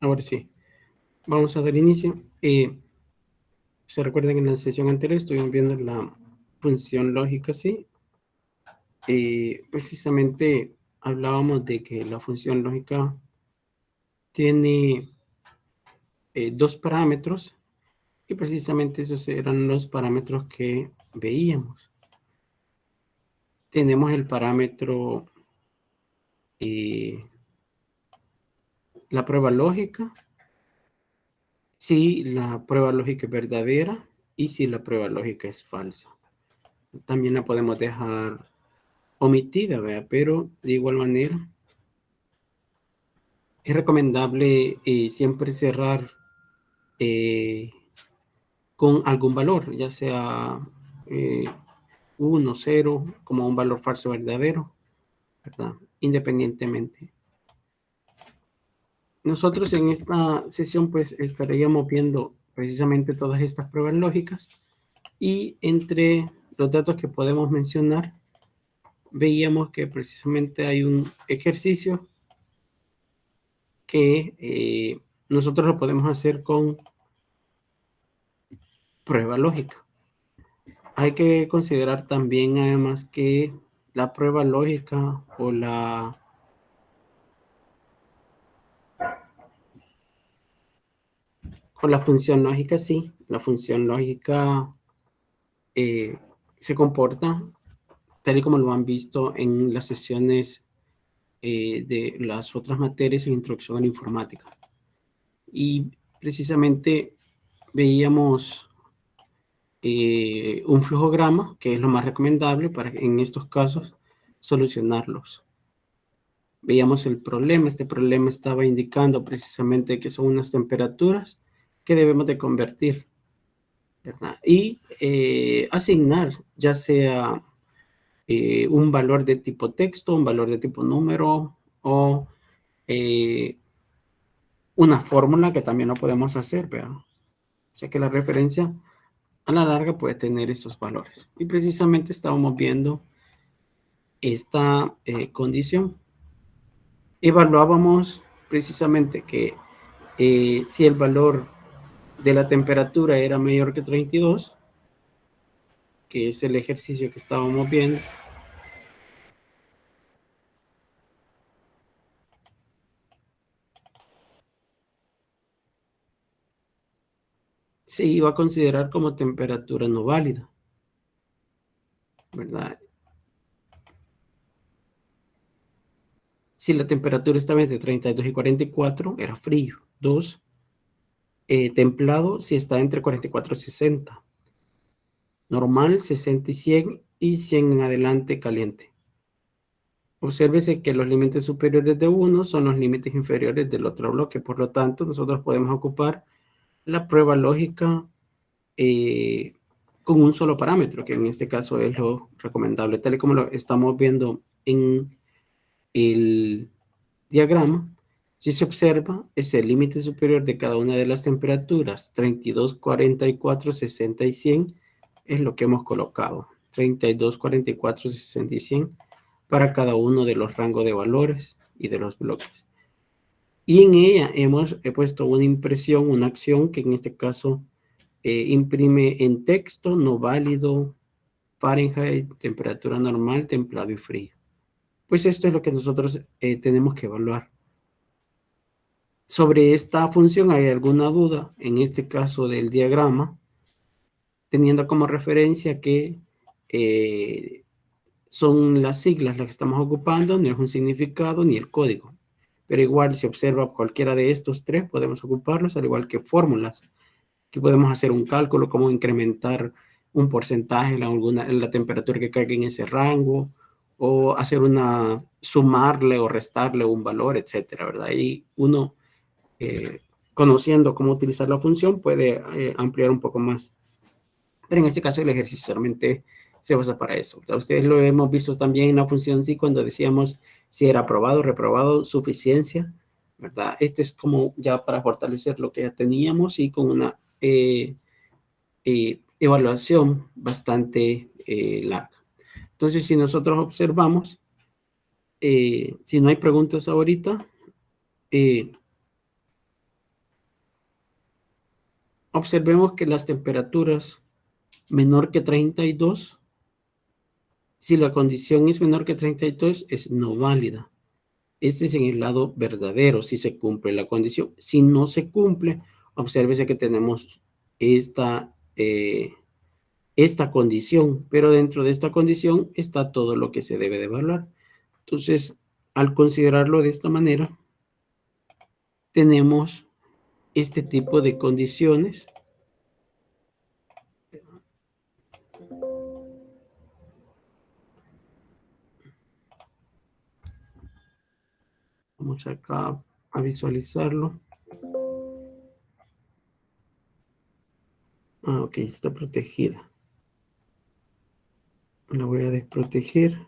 Ahora sí, vamos a dar inicio. Se recuerdan que en la sesión anterior estuvimos viendo la función lógica, sí. Precisamente hablábamos de que la función lógica tiene dos parámetros y precisamente esos eran los parámetros que veíamos. Tenemos el parámetro, la prueba lógica, si la prueba lógica es verdadera y si la prueba lógica es falsa. También la podemos dejar omitida, ¿verdad? Pero de igual manera es recomendable siempre cerrar con algún valor, ya sea 1, 0, como un valor falso verdadero, ¿verdad? Independientemente. Nosotros en esta sesión pues estaríamos viendo precisamente todas estas pruebas lógicas y entre los datos que podemos mencionar veíamos que precisamente hay un ejercicio que nosotros lo podemos hacer con prueba lógica. Hay que considerar también además que la prueba lógica o la función lógica, sí, la función lógica eh, se comporta tal y como lo han visto en las sesiones de las otras materias en introducción a la informática. Y precisamente veíamos un flujograma, que es lo más recomendable para en estos casos solucionarlos. Veíamos el problema. Este problema estaba indicando precisamente que son unas temperaturas que debemos de convertir, ¿verdad? Y asignar ya sea un valor de tipo texto, un valor de tipo número o una fórmula que también lo podemos hacer, ¿verdad? O sea que la referencia a la larga puede tener esos valores. Y precisamente estábamos viendo esta condición. Evaluábamos precisamente que si el valor de la temperatura era mayor que 32, que es el ejercicio que estábamos viendo, se iba a considerar como temperatura no válida, ¿verdad? Si la temperatura estaba entre 32 y 44, era frío. 2, templado si está entre 44 y 60. Normal, 60 y 100, y 100 en adelante, caliente. Obsérvese que los límites superiores de uno son los límites inferiores del otro bloque. Por lo tanto, nosotros podemos ocupar la prueba lógica eh, con un solo parámetro, que en este caso es lo recomendable, tal y como lo estamos viendo en el diagrama. Si se observa, es el límite superior de cada una de las temperaturas, 32, 44, 60 y 100, es lo que hemos colocado, 32, 44, 60 y 100, para cada uno de los rangos de valores y de los bloques. Y en ella he puesto una impresión, una acción que en este caso imprime en texto, no válido, Fahrenheit, temperatura normal, templado y frío. Pues esto es lo que nosotros tenemos que evaluar. Sobre esta función, ¿hay alguna duda? En este caso del diagrama, teniendo como referencia que son las siglas las que estamos ocupando, no es un significado ni el código. Pero igual, si observa cualquiera de estos tres, podemos ocuparlos, al igual que fórmulas, que podemos hacer un cálculo, como incrementar un porcentaje en la temperatura que caiga en ese rango, o hacer sumarle o restarle un valor, etcétera, ¿verdad? Y uno conociendo cómo utilizar la función, puede ampliar un poco más. Pero en este caso el ejercicio solamente se usa para eso. Ustedes lo hemos visto también en la función sí cuando decíamos si era aprobado, reprobado, suficiencia, ¿verdad? Este es como ya para fortalecer lo que ya teníamos y con una evaluación bastante larga. Entonces, si nosotros observamos, si no hay preguntas ahorita, observemos que las temperaturas menor que 32, si la condición es menor que 32, es no válida. Este es en el lado verdadero, si se cumple la condición. Si no se cumple, obsérvese que tenemos esta condición, pero dentro de esta condición está todo lo que se debe de evaluar. Entonces, al considerarlo de esta manera, tenemos este tipo de condiciones. Vamos acá a visualizarlo. Ok, está protegida. La voy a desproteger.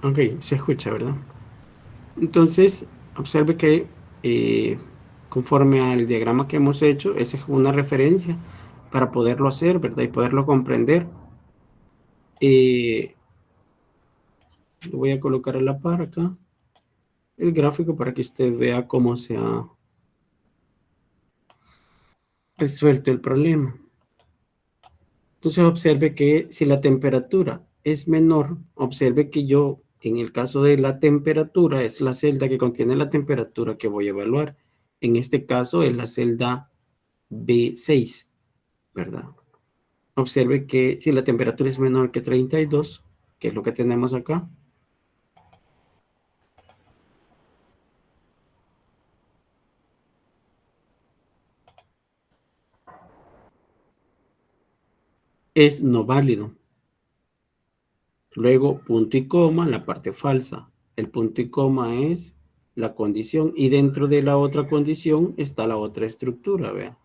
Ok, se escucha, ¿verdad? Entonces, observe que conforme al diagrama que hemos hecho, esa es una referencia para poderlo hacer, ¿verdad? Y poderlo comprender. Lo voy a colocar a la par acá el gráfico para que usted vea cómo se ha resuelto el problema. Entonces observe que si la temperatura es menor, observe que yo, en el caso de la temperatura, es la celda que contiene la temperatura que voy a evaluar. En este caso es la celda B6, ¿verdad? Observe que si la temperatura es menor que 32, que es lo que tenemos acá, es no válido. Luego, punto y coma, la parte falsa. El punto y coma es la condición y dentro de la otra condición está la otra estructura, vea.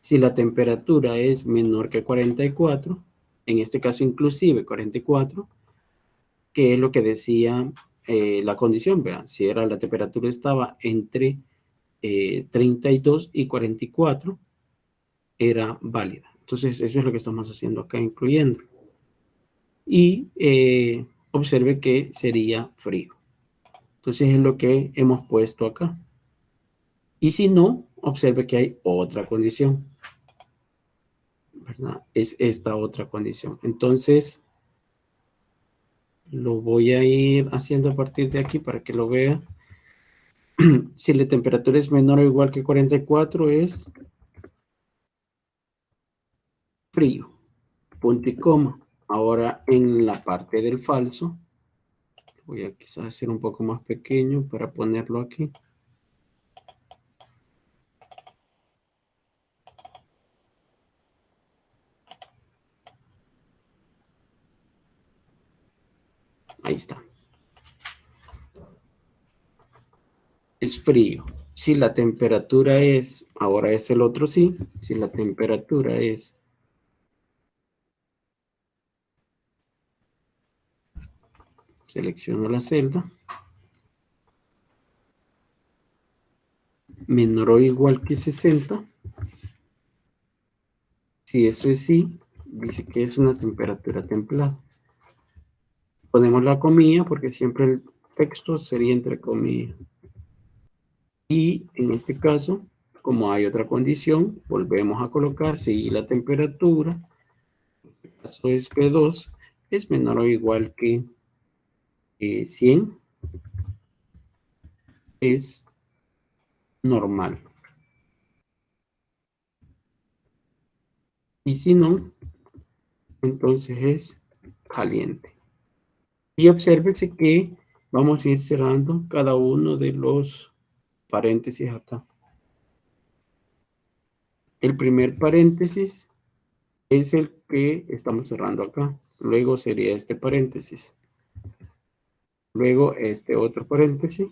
Si la temperatura es menor que 44, en este caso inclusive 44, que es lo que decía la condición, vea. Si era la temperatura estaba entre 32 y 44, era válida. Entonces, eso es lo que estamos haciendo acá, incluyendo. Y observe que sería frío. Entonces es lo que hemos puesto acá. Y si no, observe que hay otra condición, ¿verdad? Es esta otra condición. Entonces lo voy a ir haciendo a partir de aquí para que lo vea. Si la temperatura es menor o igual que 44 es frío, punto y coma. Ahora en la parte del falso, voy a quizás hacer un poco más pequeño para ponerlo aquí. Ahí está. es frío. Si la temperatura es, ahora es el otro sí, si la temperatura es, selecciono la celda, menor o igual que 60, si eso es sí, dice que es una temperatura templada. Ponemos la comilla porque siempre el texto sería entre comillas. Y en este caso, como hay otra condición, volvemos a colocar si la temperatura, en este caso es P2, es menor o igual que 100, es normal. Y si no, entonces es caliente. Y obsérvese que vamos a ir cerrando cada uno de los paréntesis acá. El primer paréntesis es el que estamos cerrando acá. Luego sería este paréntesis. Luego este otro paréntesis.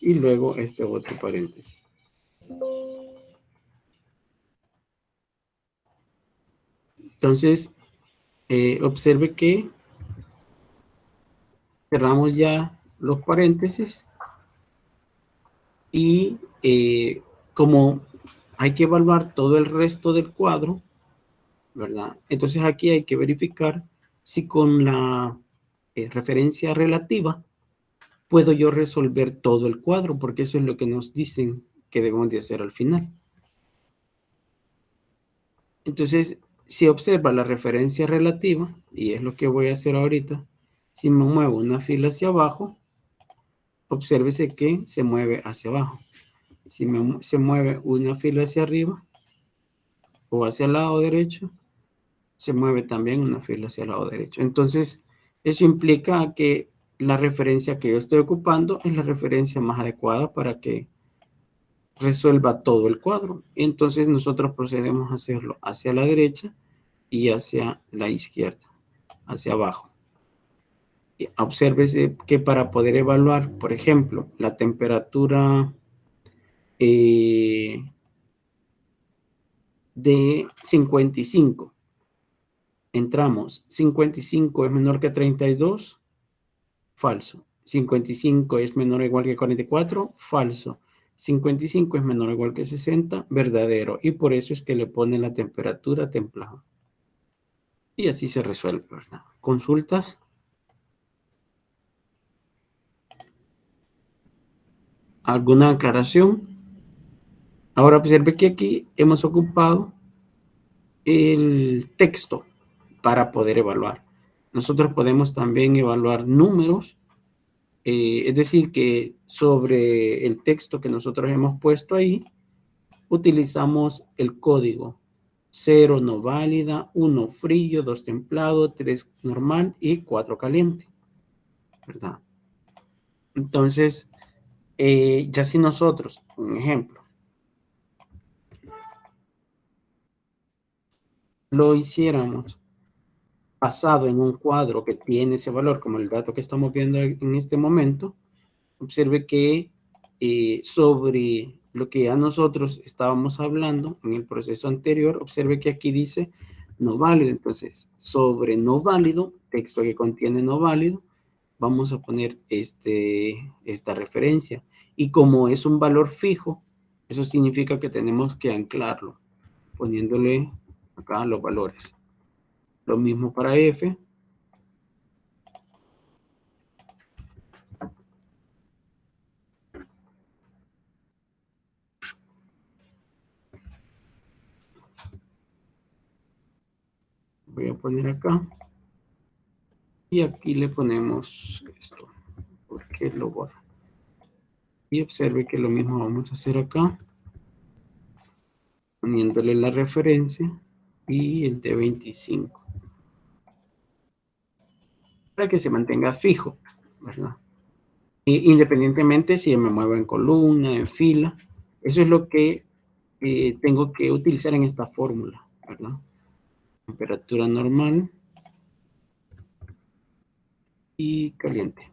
Y luego este otro paréntesis. Entonces, observe que cerramos ya los paréntesis y como hay que evaluar todo el resto del cuadro, ¿verdad? Entonces aquí hay que verificar si con la referencia relativa puedo yo resolver todo el cuadro, porque eso es lo que nos dicen que debemos de hacer al final. Entonces, si observa la referencia relativa, y es lo que voy a hacer ahorita, si me muevo una fila hacia abajo, obsérvese que se mueve hacia abajo. Si se mueve una fila hacia arriba o hacia el lado derecho, se mueve también una fila hacia el lado derecho. Entonces, eso implica que la referencia que yo estoy ocupando es la referencia más adecuada para que resuelva todo el cuadro. Entonces, nosotros procedemos a hacerlo hacia la derecha y hacia la izquierda, hacia abajo. Obsérvese que para poder evaluar, por ejemplo, la temperatura de 55, entramos, 55 es menor que 32, falso. 55 es menor o igual que 44, falso. 55 es menor o igual que 60, verdadero. Y por eso es que le pone la temperatura templada. Y así se resuelve, ¿verdad? ¿Consultas? ¿Alguna aclaración? Ahora observe que aquí hemos ocupado el texto para poder evaluar. Nosotros podemos también evaluar números, es decir, que sobre el texto que nosotros hemos puesto ahí, utilizamos el código 0 no válida, 1 frío, 2 templado, 3 normal y 4 caliente, ¿verdad? Entonces, ya si nosotros, un ejemplo, lo hiciéramos basado en un cuadro que tiene ese valor, como el dato que estamos viendo en este momento, observe que sobre lo que ya nosotros estábamos hablando en el proceso anterior, observe que aquí dice no válido. Entonces, sobre no válido, texto que contiene no válido, vamos a poner esta referencia. Y como es un valor fijo, eso significa que tenemos que anclarlo, poniéndole acá los valores. Lo mismo para F. Voy a poner acá. Y aquí le ponemos esto, porque lo borro. Y observe que lo mismo vamos a hacer acá, poniéndole la referencia y el de 25. Para que se mantenga fijo, ¿verdad? Independientemente si me muevo en columna, en fila, eso es lo que tengo que utilizar en esta fórmula, ¿verdad? Temperatura normal y caliente.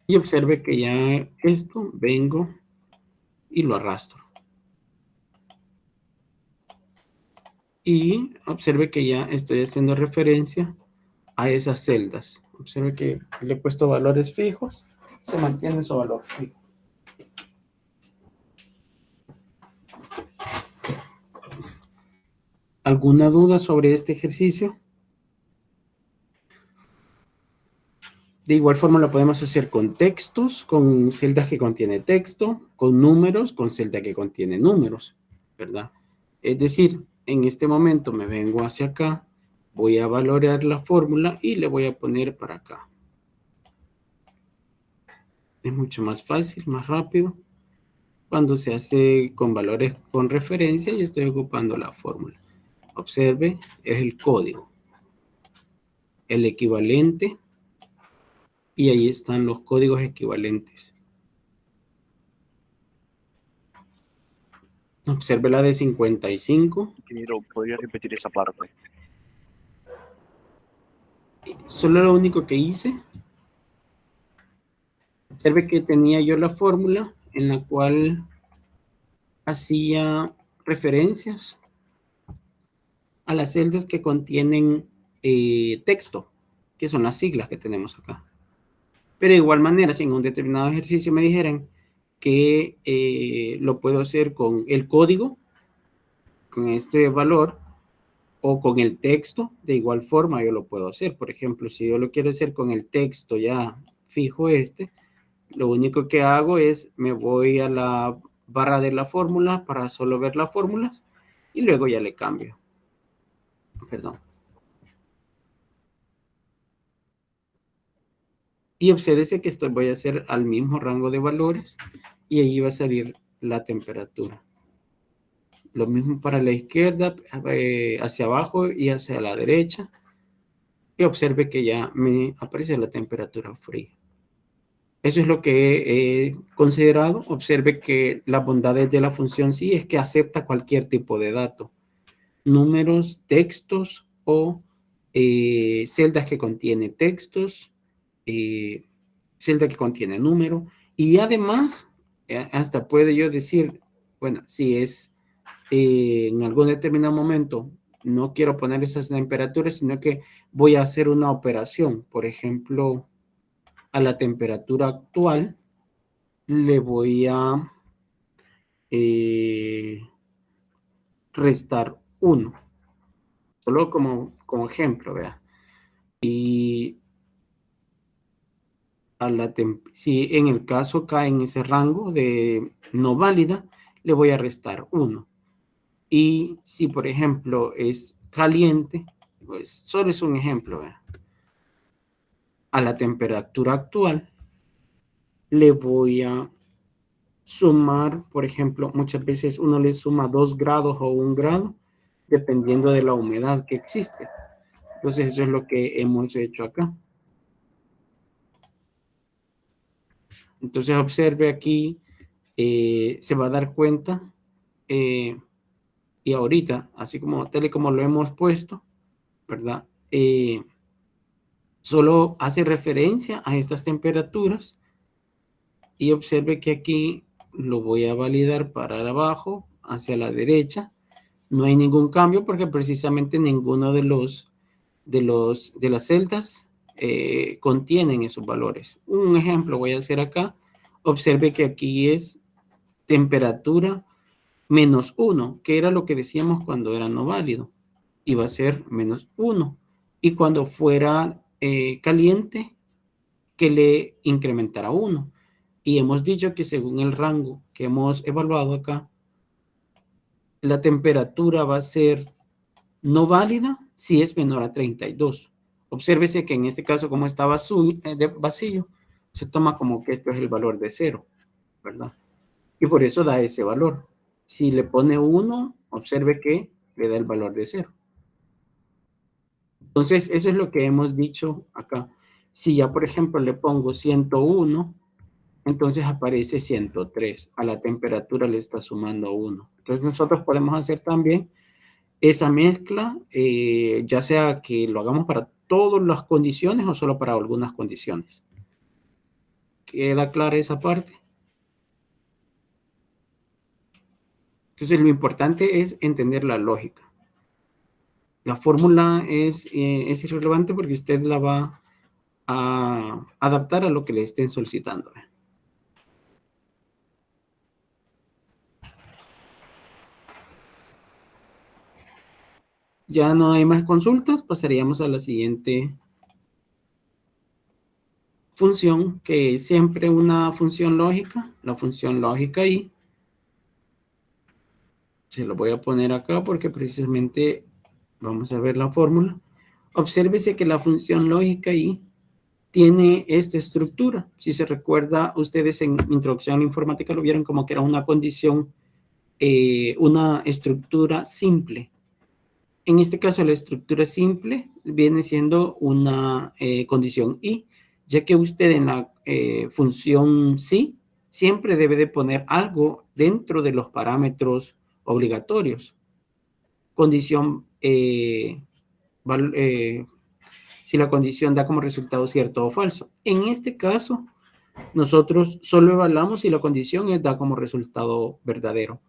Y observe que ya esto vengo y lo arrastro. Y observe que ya estoy haciendo referencia a esas celdas. Observe que le he puesto valores fijos, se mantiene su valor fijo. ¿Alguna duda sobre este ejercicio? De igual forma lo podemos hacer con textos, con celdas que contiene texto, con números, con celda que contiene números, ¿verdad? Es decir, en este momento me vengo hacia acá, voy a valorar la fórmula y le voy a poner para acá. Es mucho más fácil, más rápido. Cuando se hace con valores con referencia y estoy ocupando la fórmula. Observe, es el código, el equivalente, y ahí están los códigos equivalentes. Observe la de 55. Ingeniero, ¿podría repetir esa parte? Solo lo único que hice, observe que tenía yo la fórmula en la cual hacía referencias a las celdas que contienen texto, que son las siglas que tenemos acá. Pero de igual manera, si en un determinado ejercicio me dijeran que lo puedo hacer con el código, con este valor, o con el texto, de igual forma yo lo puedo hacer. Por ejemplo, si yo lo quiero hacer con el texto ya fijo lo único que hago es me voy a la barra de la fórmula para solo ver las fórmulas y luego ya le cambio. Perdón. Y obsérvese que esto voy a hacer al mismo rango de valores y ahí va a salir la temperatura. Lo mismo para la izquierda, hacia abajo y hacia la derecha. Y observe que ya me aparece la temperatura fría. Eso es lo que he considerado. Observe que las bondades de la función sí es que acepta cualquier tipo de dato. Números, textos o celdas que contiene textos, celda que contiene número. Y además, hasta puede yo decir, bueno, si es en algún determinado momento no quiero poner esas temperaturas, sino que voy a hacer una operación. Por ejemplo, a la temperatura actual le voy a restar 1. Solo como ejemplo, vea. Y si en el caso cae en ese rango de no válida, le voy a restar 1. Y si, por ejemplo, es caliente, pues solo es un ejemplo, ¿verdad? A la temperatura actual le voy a sumar, por ejemplo, muchas veces uno le suma 2 grados o 1 grado, dependiendo de la humedad que existe. Entonces eso es lo que hemos hecho acá. Entonces observe aquí, se va a dar cuenta, y ahorita, así como tal y como lo hemos puesto, ¿verdad? Solo hace referencia a estas temperaturas y observe que aquí lo voy a validar para abajo, hacia la derecha. No hay ningún cambio porque precisamente ninguno de las celdas contienen esos valores. Un ejemplo voy a hacer acá. Observe que aquí es temperatura -1, que era lo que decíamos cuando era no válido. Iba a ser -1. Y cuando fuera caliente, que le incrementara 1. Y hemos dicho que según el rango que hemos evaluado acá, la temperatura va a ser no válida si es menor a 32. Obsérvese que en este caso, como está vacío, se toma como que esto es el valor de 0, ¿verdad? Y por eso da ese valor. Si le pone 1, observe que le da el valor de 0. Entonces, eso es lo que hemos dicho acá. Si ya, por ejemplo, le pongo 101, entonces aparece 103. A la temperatura le está sumando 1. Entonces, nosotros podemos hacer también esa mezcla, ya sea que lo hagamos para todas las condiciones o solo para algunas condiciones. ¿Queda clara esa parte? Entonces, lo importante es entender la lógica. La fórmula es irrelevante porque usted la va a adaptar a lo que le estén solicitando. Ya no hay más consultas, pasaríamos a la siguiente función, que es siempre una función lógica, la función lógica y se lo voy a poner acá porque precisamente vamos a ver la fórmula. Obsérvese que la función lógica y tiene esta estructura. Si se recuerda, ustedes en Introducción a la Informática lo vieron como que era una condición, una estructura simple. En este caso, la estructura simple viene siendo una condición y, ya que usted en la función sí siempre debe de poner algo dentro de los parámetros obligatorios. Condición, si la condición da como resultado cierto o falso. En este caso, nosotros solo evaluamos si la condición da como resultado verdadero.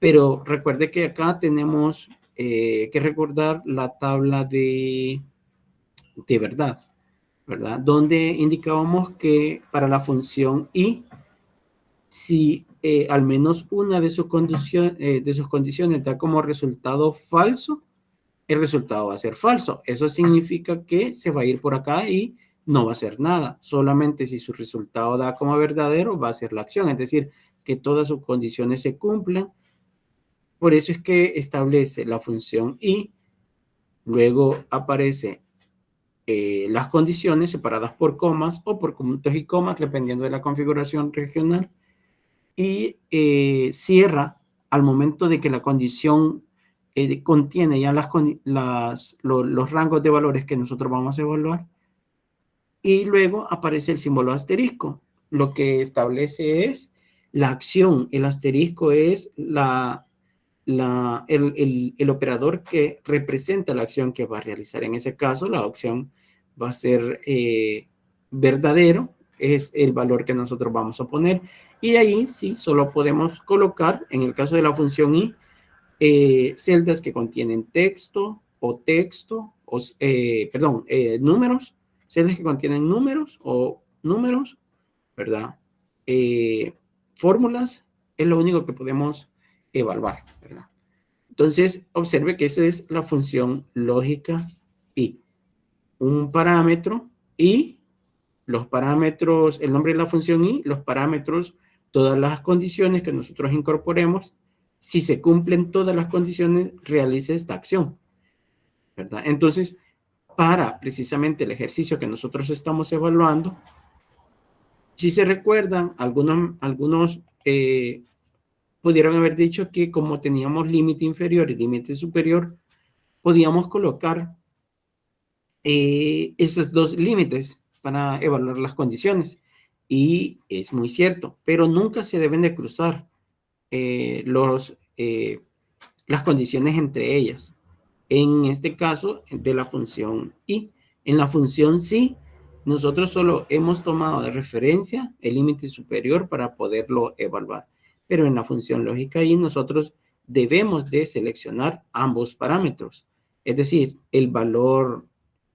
Pero recuerde que acá tenemos que recordar la tabla de verdad, ¿verdad? Donde indicábamos que para la función y, si al menos una de sus condiciones da como resultado falso, el resultado va a ser falso. Eso significa que se va a ir por acá y no va a hacer nada. Solamente si su resultado da como verdadero, va a ser la acción. Es decir, que todas sus condiciones se cumplan. Por eso es que establece la función y, luego aparece las condiciones separadas por comas o por puntos y comas, dependiendo de la configuración regional. Y cierra al momento de que la condición contiene ya los rangos de valores que nosotros vamos a evaluar, y luego aparece el símbolo asterisco. Lo que establece es la acción. El asterisco es el operador que representa la acción que va a realizar. En ese caso, la opción va a ser verdadero, es el valor que nosotros vamos a poner. Y ahí sí, solo podemos colocar, en el caso de la función i, celdas que contienen texto, números, celdas que contienen números o números, ¿verdad? Fórmulas es lo único que podemos evaluar, ¿verdad? Entonces, observe que esa es la función lógica y un parámetro y los parámetros, el nombre de la función y los parámetros, todas las condiciones que nosotros incorporemos. Si se cumplen todas las condiciones, realice esta acción, ¿verdad? Entonces, para precisamente el ejercicio que nosotros estamos evaluando, si se recuerdan, algunos pudieron haber dicho que como teníamos límite inferior y límite superior, podíamos colocar esos dos límites para evaluar las condiciones. Y es muy cierto, pero nunca se deben de cruzar las condiciones entre ellas. En este caso, de la función y. En la función sí, nosotros solo hemos tomado de referencia el límite superior para poderlo evaluar. Pero en la función lógica y nosotros debemos de seleccionar ambos parámetros. Es decir, el valor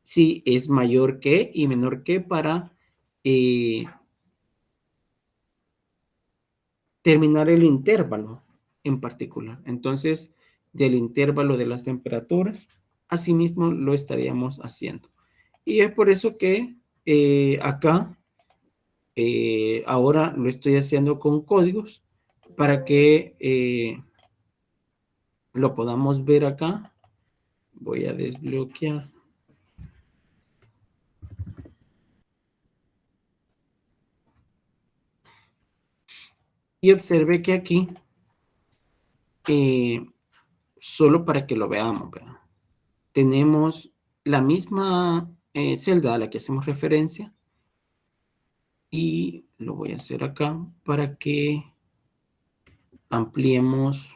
sí es mayor que y menor que para terminar el intervalo en particular. Entonces, del intervalo de las temperaturas, asimismo lo estaríamos haciendo. Y es por eso que acá, ahora lo estoy haciendo con códigos para que lo podamos ver acá. Voy a desbloquear. Y observe que aquí, solo para que lo veamos, ¿verdad? Tenemos la misma celda a la que hacemos referencia, y lo voy a hacer acá para que ampliemos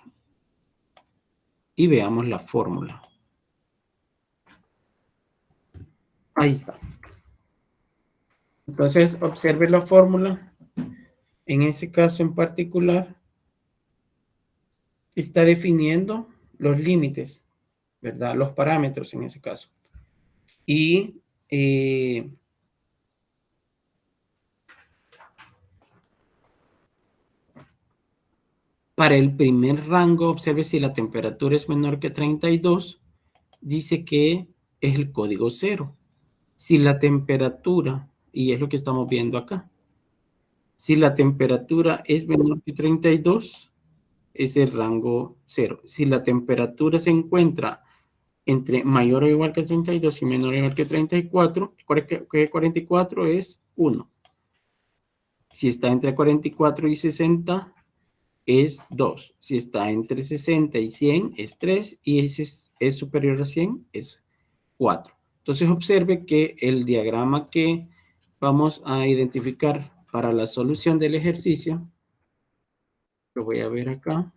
y veamos la fórmula. Ahí está. Entonces, observe la fórmula En ese caso en particular, está definiendo los límites, ¿verdad? Los parámetros en ese caso. Y para el primer rango, observe si la temperatura es menor que 32, dice que es el código 0. Si la temperatura, y es lo que estamos viendo acá, si la temperatura es menor que 32, es el rango 0. Si la temperatura se encuentra entre mayor o igual que 32 y menor o igual que 34, que 44 es 1. Si está entre 44 y 60, es 2. Si está entre 60 y 100, es 3. Y si es superior a 100, es 4. Entonces observe que el diagrama que vamos a identificar para la solución del ejercicio, lo voy a ver acá.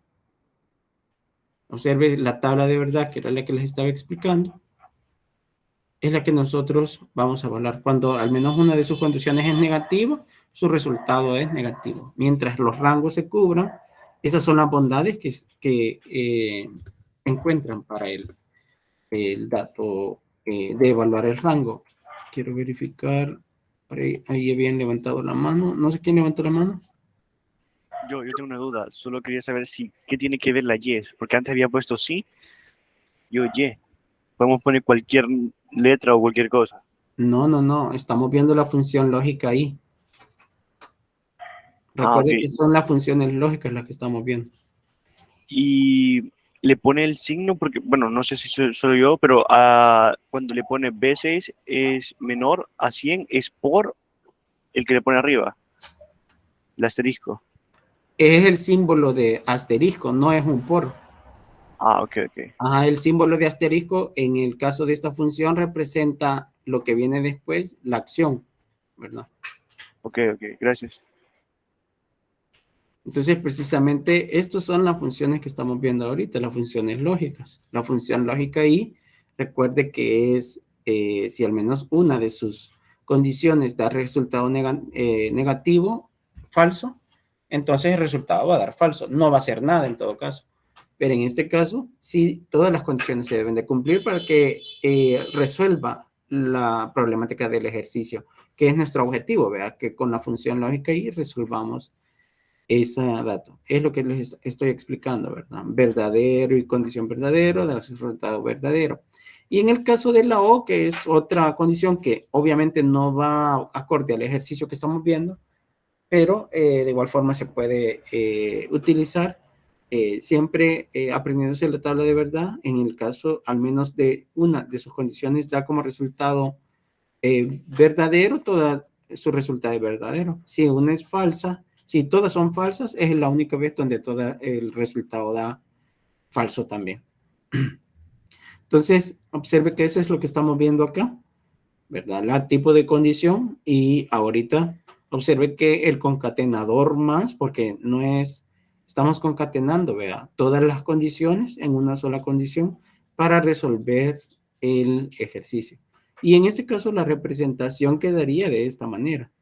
Observe la tabla de verdad, que era la que les estaba explicando, es la que nosotros vamos a evaluar. Cuando al menos una de sus condiciones es negativa, su resultado es negativo. Mientras los rangos se cubran, esas son las bondades que encuentran para el dato de evaluar el rango. Quiero verificar, ahí habían levantado la mano, no sé quién levantó la mano. Yo tengo una duda, solo quería saber si, ¿qué tiene que ver la Y? Porque antes había puesto sí, yo Y. Podemos poner cualquier letra o cualquier cosa. No, estamos viendo la función lógica ahí. Ah, ok. Recuerde que son las funciones lógicas las que estamos viendo. Y le pone el signo porque, bueno, no sé si soy yo, pero cuando le pone B6 es menor a 100, es por el que le pone arriba, el asterisco. Es el símbolo de asterisco, no es un por. Ah, ok, ok. Ajá, el símbolo de asterisco en el caso de esta función representa lo que viene después, la acción, ¿verdad? Ok, ok, gracias. Entonces, precisamente, estas son las funciones que estamos viendo ahorita, las funciones lógicas. La función lógica ahí, recuerde que es, si al menos una de sus condiciones da resultado negativo, falso, entonces el resultado va a dar falso. No va a ser nada en todo caso. Pero en este caso, sí, todas las condiciones se deben de cumplir para que resuelva la problemática del ejercicio, que es nuestro objetivo, ¿verdad? Que con la función lógica ahí resolvamos ese dato. Es lo que les estoy explicando, ¿verdad? Verdadero y condición verdadero, del resultado verdadero. Y en el caso de la O, que es otra condición que obviamente no va acorde al ejercicio que estamos viendo, pero de igual forma se puede utilizar siempre aprendiéndose la tabla de verdad. En el caso al menos de una de sus condiciones da como resultado verdadero, toda su resultado es verdadero. Si una es falsa, si todas son falsas, es la única vez donde todo el resultado da falso también. Entonces, observe que eso es lo que estamos viendo acá, ¿verdad? La tipo de condición y ahorita observe que el concatenador más, porque no es, estamos concatenando, ¿verdad? Todas las condiciones en una sola condición para resolver el ejercicio. Y en ese caso la representación quedaría de esta manera.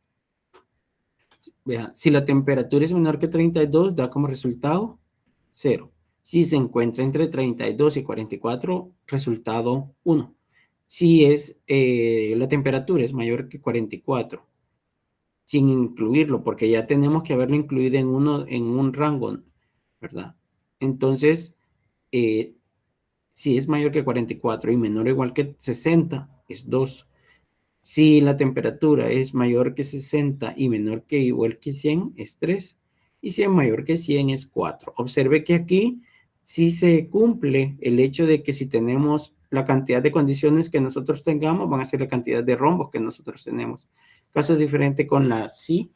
Vea, si la temperatura es menor que 32, da como resultado 0. Si se encuentra entre 32 y 44, resultado 1. Si es la temperatura es mayor que 44, sin incluirlo, porque ya tenemos que haberlo incluido en un rango, ¿verdad? Entonces, eh, si es mayor que 44 y menor o igual que 60, es 2. Si la temperatura es mayor que 60 y menor que igual que 100, es 3. Y si es mayor que 100, es 4. Observe que aquí sí se cumple el hecho de que si tenemos la cantidad de condiciones que nosotros tengamos, van a ser la cantidad de rombos que nosotros tenemos. Caso diferente con la sí,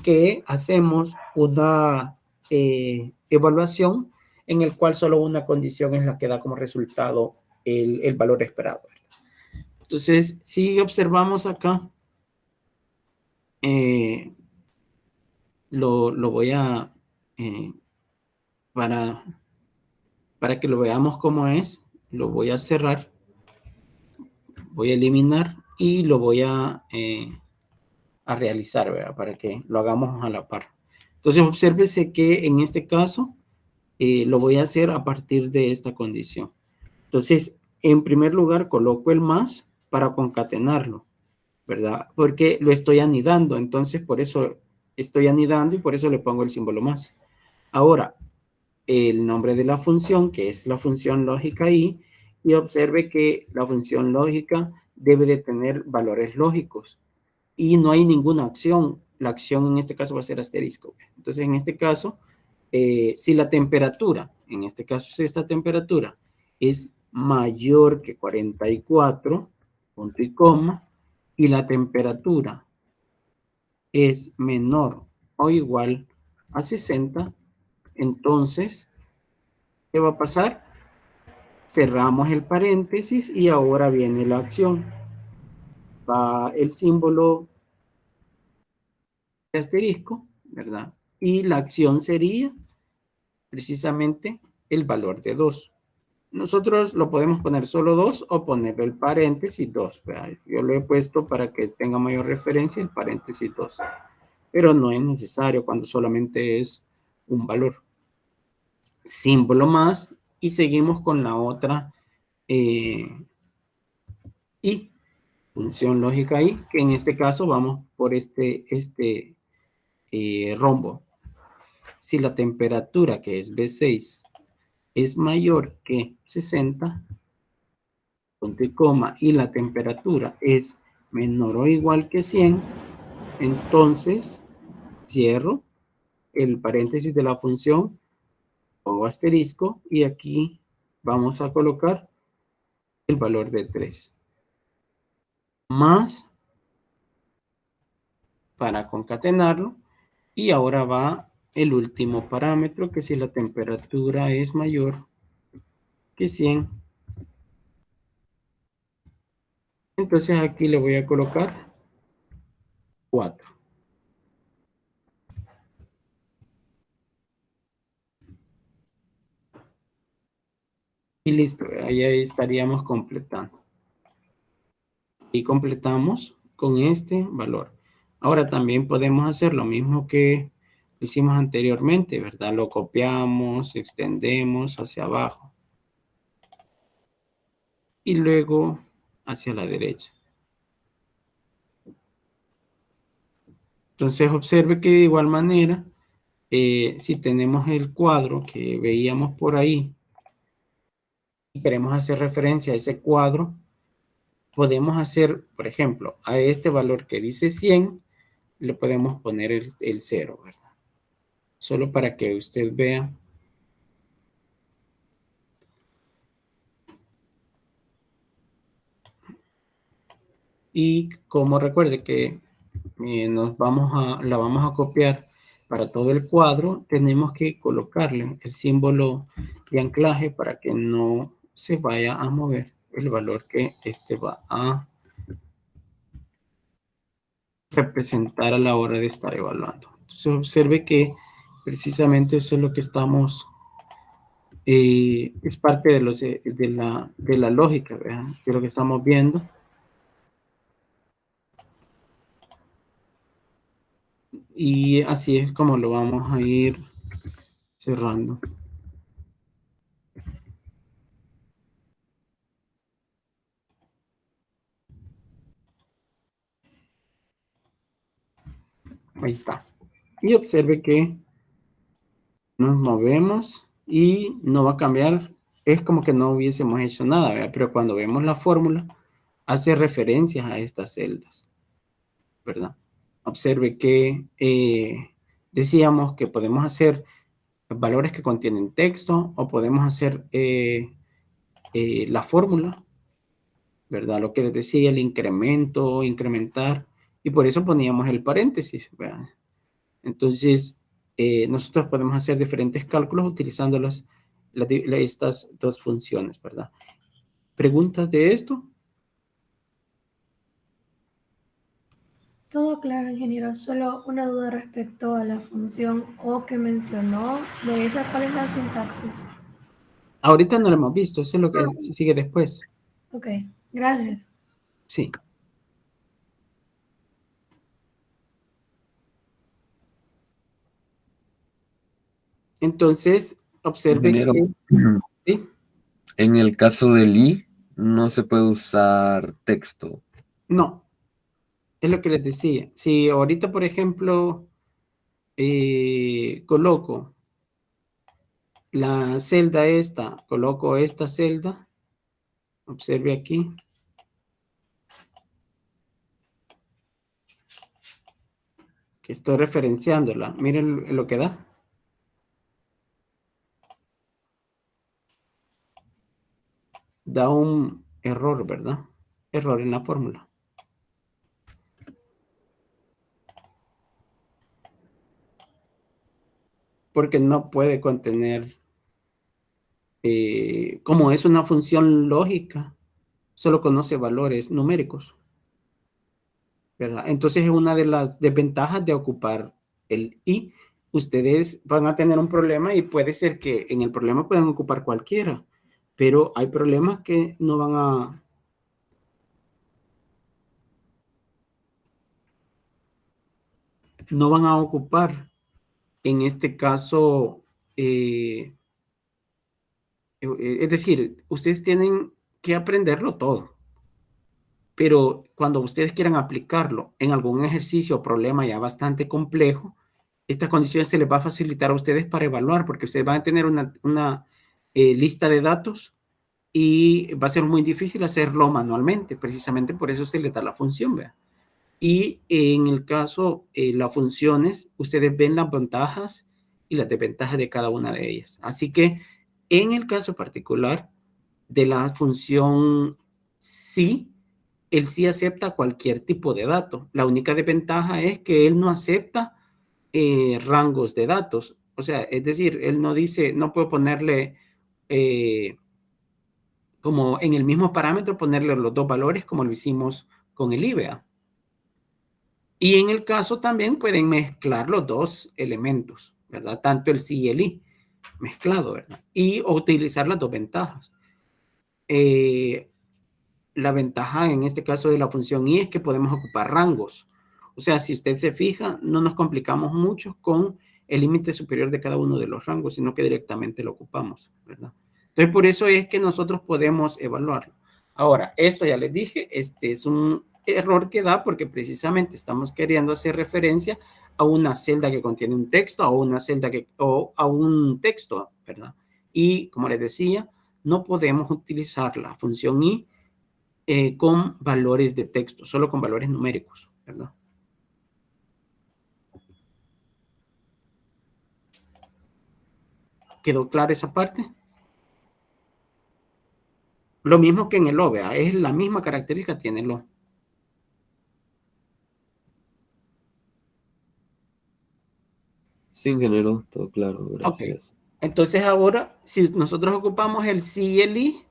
que hacemos una evaluación en el cual solo una condición es la que da como resultado el valor esperado. Entonces, si observamos acá, eh, lo voy a, eh, para, para que lo veamos cómo es, lo voy a cerrar, voy a eliminar y lo voy a realizar, ¿verdad? Para que lo hagamos a la par. Entonces, obsérvese que en este caso lo voy a hacer a partir de esta condición. Entonces, en primer lugar, coloco el más para concatenarlo, ¿verdad? Porque lo estoy anidando, entonces por eso estoy anidando y por eso le pongo el símbolo más. Ahora, el nombre de la función, que es la función lógica y observe que la función lógica debe de tener valores lógicos y no hay ninguna acción. La acción en este caso va a ser asterisco. Entonces, en este caso, si la temperatura, en este caso si esta temperatura es mayor que 44, punto y coma, y la temperatura es menor o igual a 60, entonces, ¿qué va a pasar? Cerramos el paréntesis y ahora viene la acción. Va el símbolo de asterisco, ¿verdad? Y la acción sería precisamente el valor de 2. Nosotros lo podemos poner solo 2 o ponerle el paréntesis 2. ¿Verdad? Yo lo he puesto para que tenga mayor referencia el paréntesis 2. Pero no es necesario cuando solamente es un valor. Símbolo más y seguimos con la otra y función lógica y que en este caso vamos por este rombo. Si la temperatura que es B6 es mayor que 60, punto y coma, y la temperatura es menor o igual que 100, entonces cierro el paréntesis de la función, pongo asterisco y aquí vamos a colocar el valor de 3. Más para concatenarlo y ahora va el último parámetro que si la temperatura es mayor que 100, entonces aquí le voy a colocar 4. Y listo, ahí estaríamos completando. Y completamos con este valor. Ahora también podemos hacer lo mismo que hicimos anteriormente, ¿verdad? Lo copiamos, extendemos hacia abajo y luego hacia la derecha. Entonces observe que de igual manera, si tenemos el cuadro que veíamos por ahí y queremos hacer referencia a ese cuadro, podemos hacer, por ejemplo, a este valor que dice 100, le podemos poner el 0, ¿verdad? Solo para que usted vea. Y como recuerde que la vamos a copiar para todo el cuadro, tenemos que colocarle el símbolo de anclaje para que no se vaya a mover el valor que este va a representar a la hora de estar evaluando. Entonces observe que precisamente eso es lo que estamos, es parte de la lógica, ¿verdad? De lo que estamos viendo. Y así es como lo vamos a ir cerrando. Ahí está. Y observe que nos movemos y no va a cambiar. Es como que no hubiésemos hecho nada, ¿verdad? Pero cuando vemos la fórmula, hace referencias a estas celdas, ¿verdad? Observe que decíamos que podemos hacer valores que contienen texto o podemos hacer la fórmula, ¿verdad? Lo que les decía, el incremento, incrementar, y por eso poníamos el paréntesis, ¿verdad? Entonces, nosotros podemos hacer diferentes cálculos utilizando estas dos funciones, ¿verdad? ¿Preguntas de esto? Todo claro, ingeniero. Solo una duda respecto a la función O que mencionó. De esa, ¿cuál es la sintaxis? Ahorita no lo hemos visto, eso es lo que sigue después. Ok, gracias. Sí. Entonces, observe Ingeniero, que, ¿sí? en el caso del I, no se puede usar texto. No, es lo que les decía. Si ahorita, por ejemplo, coloco la celda esta, coloco esta celda, observe aquí, que estoy referenciándola. Miren lo que da. Da un error, ¿verdad? Error en la fórmula. Porque no puede contener, como es una función lógica, solo conoce valores numéricos, ¿verdad? Entonces es una de las desventajas de ocupar el i. Ustedes van a tener un problema y puede ser que en el problema puedan ocupar cualquiera, pero hay problemas que no van a ocupar. En este caso, es decir, ustedes tienen que aprenderlo todo, pero cuando ustedes quieran aplicarlo en algún ejercicio o problema ya bastante complejo, esta condición se les va a facilitar a ustedes para evaluar, porque ustedes van a tener una lista de datos y va a ser muy difícil hacerlo manualmente, precisamente por eso se les da la función, ¿vea? Y en el caso, las funciones, ustedes ven las ventajas y las desventajas de cada una de ellas. Así que en el caso particular de la función sí, él sí acepta cualquier tipo de dato. La única desventaja es que él no acepta rangos de datos. O sea, es decir, él no dice, no puedo ponerle como en el mismo parámetro, ponerle los dos valores como lo hicimos con el IBEA. Y en el caso también pueden mezclar los dos elementos, ¿verdad? Tanto el sí y el i mezclado, ¿verdad? Y utilizar las dos ventajas. La ventaja en este caso de la función i es que podemos ocupar rangos. O sea, si usted se fija, no nos complicamos mucho con el límite superior de cada uno de los rangos, sino que directamente lo ocupamos, ¿verdad? Entonces, por eso es que nosotros podemos evaluarlo. Ahora, esto ya les dije, este es un error que da porque precisamente estamos queriendo hacer referencia a una celda que contiene un texto, o a un texto, ¿verdad? Y como les decía, no podemos utilizar la función i con valores de texto, solo con valores numéricos, ¿verdad? ¿Quedó clara esa parte? Lo mismo que en el O, ¿vea? Es la misma característica tiene el O. Sí, ingeniero, todo claro, Ok. gracias. Entonces ahora, si nosotros ocupamos el sí y el i,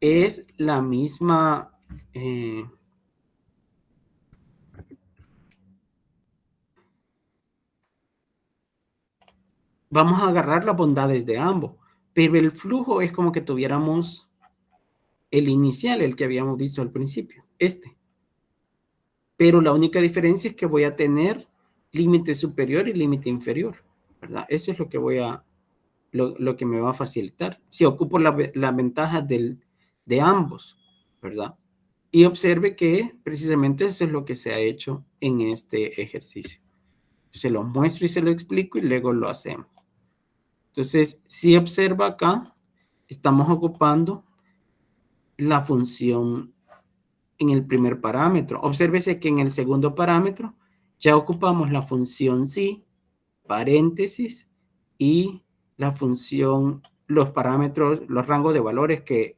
es la misma... vamos a agarrar las bondades de ambos, pero el flujo es como que tuviéramos el inicial, el que habíamos visto al principio, este. Pero la única diferencia es que voy a tener límite superior y límite inferior, ¿verdad? Eso es lo que lo que me va a facilitar. Si ocupo la ventaja de ambos, ¿verdad? Y observe que precisamente eso es lo que se ha hecho en este ejercicio. Se lo muestro y se lo explico y luego lo hacemos. Entonces, si observa acá, estamos ocupando la función en el primer parámetro. Obsérvese que en el segundo parámetro ya ocupamos la función sí, paréntesis, y la función, los parámetros, los rangos de valores que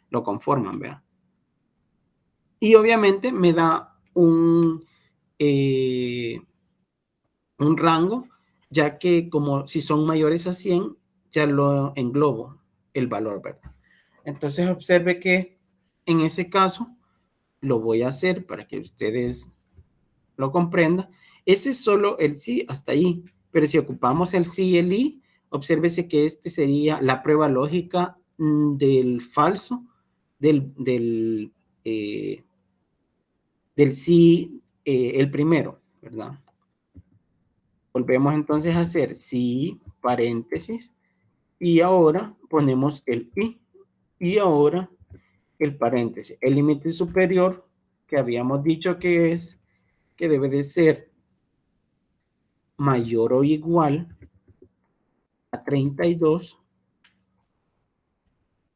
lo conforman, ¿vea? Y obviamente me da un rango, ya que como si son mayores a 100, ya lo englobo el valor, ¿verdad? Entonces observe que en ese caso lo voy a hacer para que ustedes lo comprendan. Ese es solo el sí hasta ahí, pero si ocupamos el sí y el i, obsérvese que este sería la prueba lógica del falso, eh, del sí, el primero, ¿verdad? Volvemos entonces a hacer si, paréntesis, y ahora ponemos el i, y ahora el paréntesis. El límite superior que habíamos dicho que es, que debe de ser mayor o igual a 32.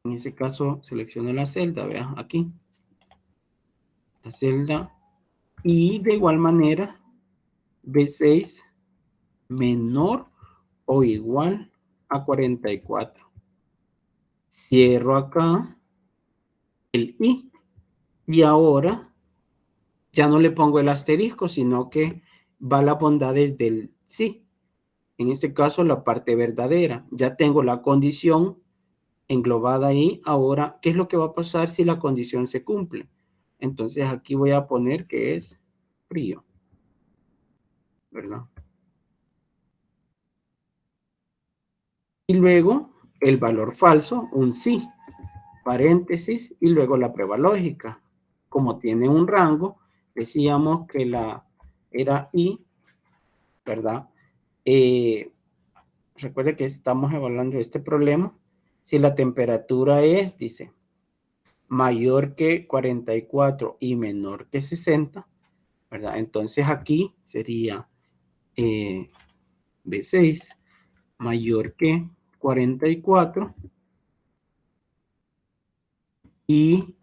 En ese caso selecciono la celda, vean aquí, la celda, y de igual manera B6 menor o igual a 44. Cierro acá el i y ahora ya no le pongo el asterisco, sino que va la bondades del sí. En este caso, la parte verdadera. Ya tengo la condición englobada ahí. Ahora, ¿qué es lo que va a pasar si la condición se cumple? Entonces, aquí voy a poner que es frío, ¿verdad? Y luego, el valor falso, un sí, paréntesis, y luego la prueba lógica. Como tiene un rango, decíamos que la era i, ¿verdad? Recuerde que estamos evaluando este problema. Si la temperatura es, dice, mayor que 44 y menor que 60, ¿verdad? Entonces aquí sería B6 mayor que 44 y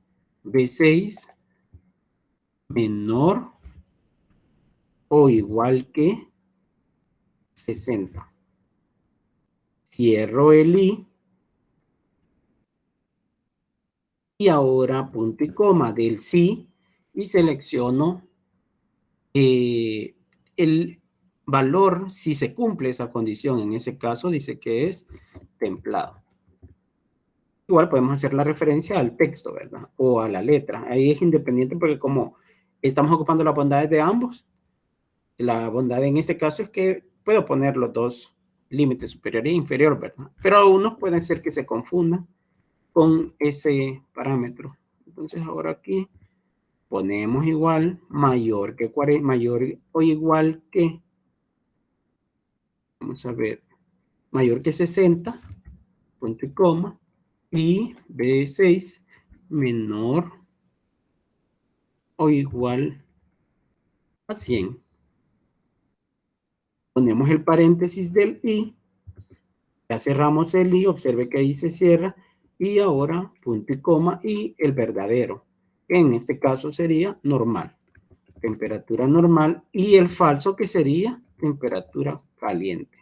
B6 menor o igual que 60. Cierro el i y ahora punto y coma del sí y selecciono el valor si se cumple esa condición. En ese caso dice que es templado. Igual podemos hacer la referencia al texto, ¿verdad? O a la letra. Ahí es independiente porque como estamos ocupando las bondades de ambos, la bondad en este caso es que puedo poner los dos límites superior e inferior, ¿verdad? Pero algunos pueden ser que se confundan con ese parámetro. Entonces ahora aquí ponemos igual mayor que 40, mayor o igual que, vamos a ver, mayor que 60, punto y coma, y B6 menor o igual a 100. Ponemos el paréntesis del i, ya cerramos el i, observe que ahí se cierra, y ahora punto y coma y el verdadero. En este caso sería normal, temperatura normal, y el falso que sería temperatura caliente.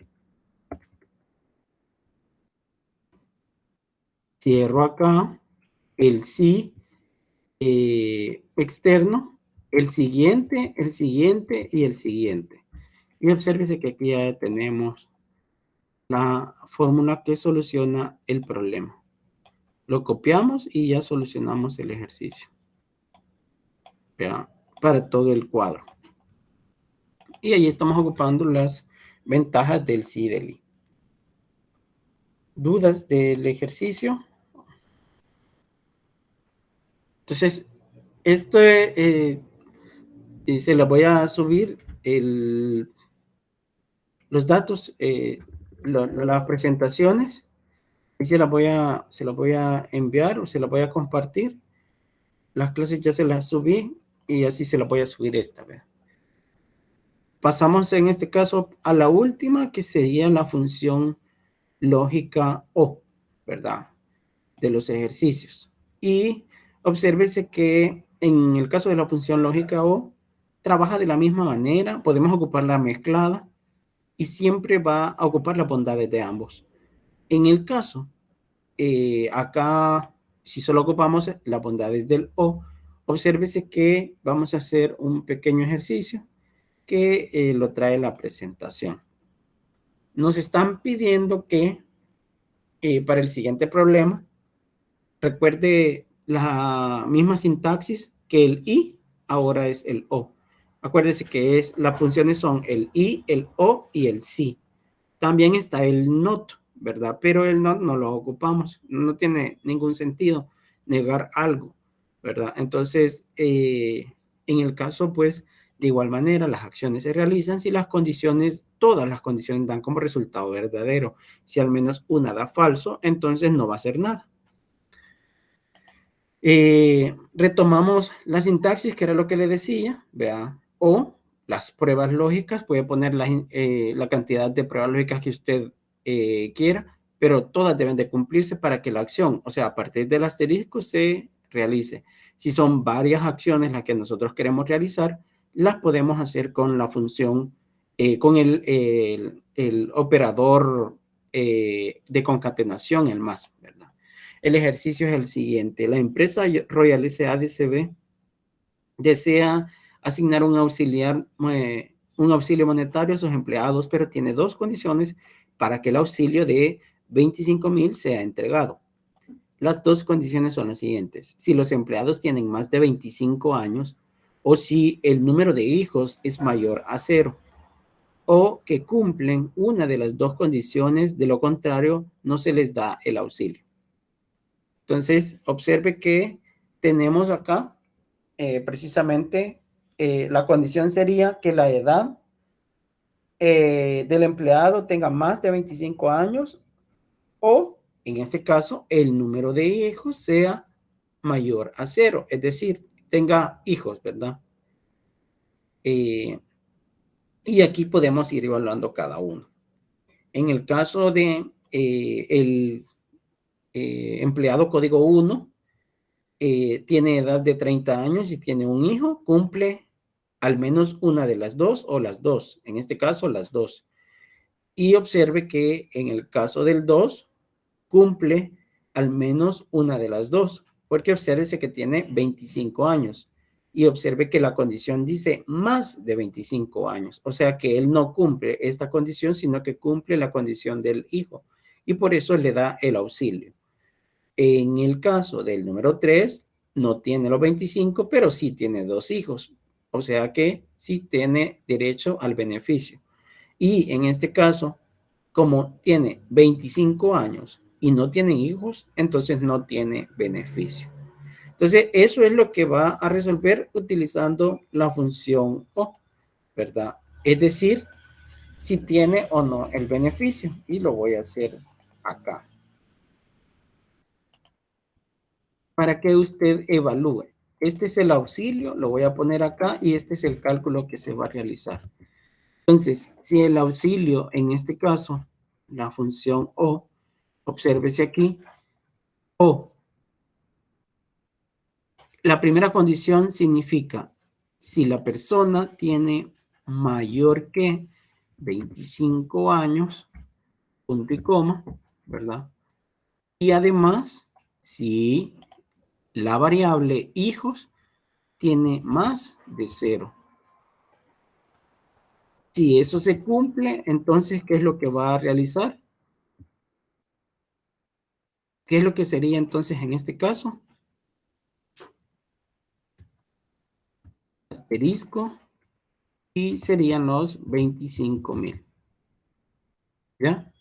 Cierro acá el sí externo, el siguiente y el siguiente. Y obsérvese que aquí ya tenemos la fórmula que soluciona el problema. Lo copiamos y ya solucionamos el ejercicio. ¿Vean? Para todo el cuadro. Y ahí estamos ocupando las ventajas del sí y del i. ¿Dudas del ejercicio? Entonces, esto se lo voy a subir los datos, las presentaciones, y se las voy a enviar o se las voy a compartir. Las clases ya se las subí y así se las voy a subir esta vez. Pasamos en este caso a la última, que sería la función lógica O, ¿verdad? De los ejercicios. Y obsérvese que en el caso de la función lógica O, trabaja de la misma manera, podemos ocupar la mezclada y siempre va a ocupar las bondades de ambos. En el caso, acá, si solo ocupamos las bondades del O, obsérvese que vamos a hacer un pequeño ejercicio que lo trae la presentación. Nos están pidiendo que para el siguiente problema, recuerde la misma sintaxis que el i, ahora es el o. Acuérdese que las funciones son el i, el o y el si. También está el not, ¿verdad? Pero el not no lo ocupamos. No tiene ningún sentido negar algo, ¿verdad? Entonces, en el caso, pues, De igual manera, las acciones se realizan si las condiciones, todas las condiciones dan como resultado verdadero. Si al menos una da falso, entonces no va a hacer nada. Retomamos la sintaxis, que era lo que le decía, vea, o las pruebas lógicas, puede poner la cantidad de pruebas lógicas que usted quiera, pero todas deben de cumplirse para que la acción, o sea, a partir del asterisco, se realice. Si son varias acciones las que nosotros queremos realizar, las podemos hacer con la función, con el operador de concatenación, el más, ¿verdad? El ejercicio es el siguiente. La empresa Royal S.A.D.C.B. desea asignar un auxilio monetario a sus empleados, pero tiene dos condiciones para que el auxilio de 25,000 sea entregado. Las dos condiciones son las siguientes. Si los empleados tienen más de 25 años o si el número de hijos es mayor a 0 o que cumplen una de las dos condiciones, de lo contrario, no se les da el auxilio. Entonces, observe que tenemos acá precisamente la condición sería que la edad del empleado tenga más de 25 años o, en este caso, el número de hijos sea mayor a 0, es decir, tenga hijos, ¿verdad? Y aquí podemos ir evaluando cada uno. En el caso de el empleado código 1, tiene edad de 30 años y tiene un hijo, cumple al menos una de las dos o las dos, en este caso las dos. Y observe que en el caso del 2, cumple al menos una de las dos, porque obsérvese que tiene 25 años y observe que la condición dice más de 25 años, o sea que él no cumple esta condición, sino que cumple la condición del hijo y por eso le da el auxilio. En el caso del número 3, no tiene los 25, pero sí tiene dos hijos. O sea que sí tiene derecho al beneficio. Y en este caso, como tiene 25 años y no tiene hijos, entonces no tiene beneficio. Entonces, eso es lo que va a resolver utilizando la función O, ¿verdad? Es decir, si tiene o no el beneficio. Y lo voy a hacer acá, para que usted evalúe. Este es el auxilio, lo voy a poner acá y este es el cálculo que se va a realizar. Entonces, si el auxilio, en este caso, la función O, obsérvese aquí, O, la primera condición significa si la persona tiene mayor que 25 años, punto y coma, ¿verdad? Y además, si la variable hijos tiene más de 0. Si eso se cumple, entonces, ¿qué es lo que va a realizar? ¿Qué es lo que sería entonces en este caso? Asterisco y serían los 25,000. ¿Ya?